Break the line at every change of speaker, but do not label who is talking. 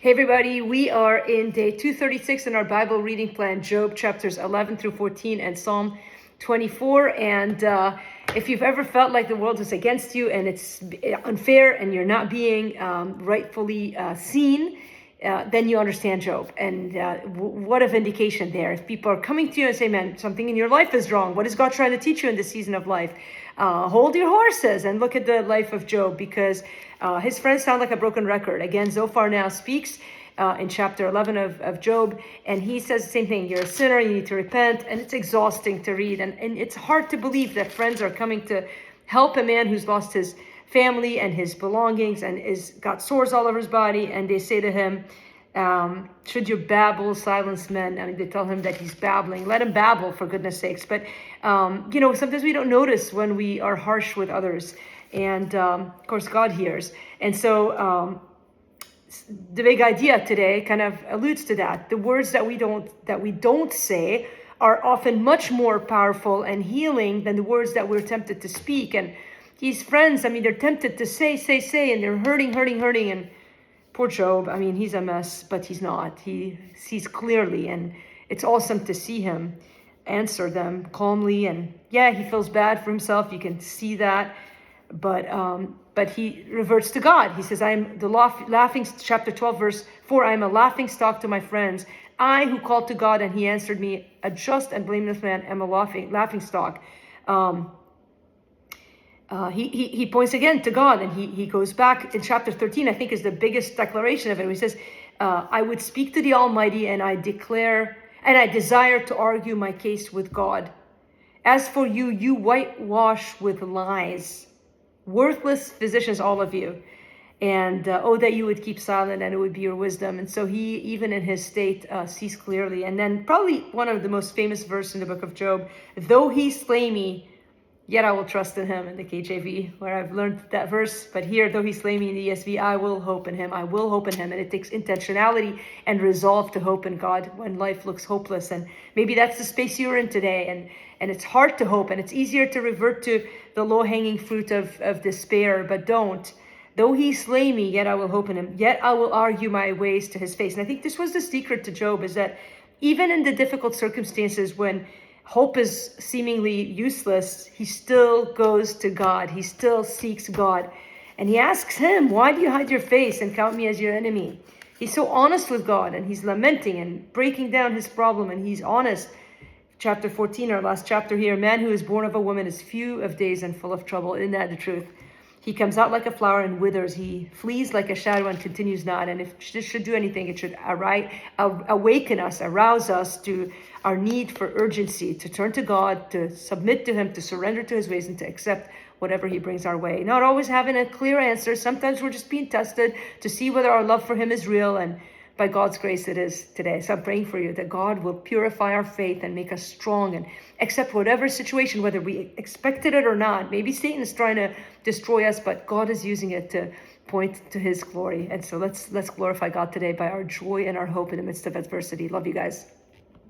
Hey everybody, we are in day 236 in our Bible reading plan, Job chapters 11 through 14 and Psalm 24. And if you've ever felt like the world is against you and it's unfair and you're not being rightfully seen, then you understand Job. And what a vindication there. If people are coming to you and say, man, something in your life is wrong. What is God trying to teach you in this season of life? Hold your horses and look at the life of Job, because his friends sound like a broken record. Again, Zophar now speaks in chapter 11 of Job, and he says the same thing. You're a sinner, you need to repent, and it's exhausting to read. And it's hard to believe that friends are coming to help a man who's lost his family and his belongings and is got sores all over his body, and they say to him, should you babble, silence men? I mean, they tell him that he's babbling. Let him babble, for goodness sakes. But, sometimes we don't notice when we are harsh with others. And, of course, God hears. And so the big idea today kind of alludes to that. The words that we don't say are often much more powerful and healing than the words that we're tempted to speak. And these friends, they're tempted to say, and they're hurting. And poor Job, he's a mess, but he's not. He sees clearly, and it's awesome to see him answer them calmly. And yeah, he feels bad for himself. You can see that. But he reverts to God. He says, I am the laughing, chapter 12, verse 4, I am a laughing stock to my friends. I who called to God, and he answered me, a just and blameless man, am a laughing stock. He points again to God, and he goes back in chapter 13, I think is the biggest declaration of it. He says, I would speak to the Almighty, and I desire to argue my case with God. As for you, you whitewash with lies. Worthless physicians, all of you. And that you would keep silent, and it would be your wisdom. And so he, even in his state, sees clearly. And then probably one of the most famous verses in the book of Job, though he slay me, yet I will trust in him, in the KJV, where I've learned that verse. But here, though he slay me, in the ESV, I will hope in him. I will hope in him. And it takes intentionality and resolve to hope in God when life looks hopeless. And maybe that's the space you're in today. And it's hard to hope. And it's easier to revert to the low-hanging fruit of despair. But don't. Though he slay me, yet I will hope in him. Yet I will argue my ways to his face. And I think this was the secret to Job, is that even in the difficult circumstances when hope is seemingly useless, he still goes to God. He still seeks God. And he asks him, why do you hide your face and count me as your enemy? He's so honest with God, and he's lamenting and breaking down his problem, and he's honest. Chapter 14, our last chapter here, a man who is born of a woman is few of days and full of trouble. Isn't that the truth? He comes out like a flower and withers. He flees like a shadow and continues not. And if this should do anything, it should awaken us, arouse us to our need for urgency, to turn to God, to submit to him, to surrender to his ways, and to accept whatever he brings our way. Not always having a clear answer. Sometimes we're just being tested to see whether our love for him is real, and by God's grace it is today. So I'm praying for you that God will purify our faith and make us strong and accept whatever situation, whether we expected it or not. Maybe Satan is trying to destroy us, but God is using it to point to his glory. And so let's glorify God today by our joy and our hope in the midst of adversity. Love you guys.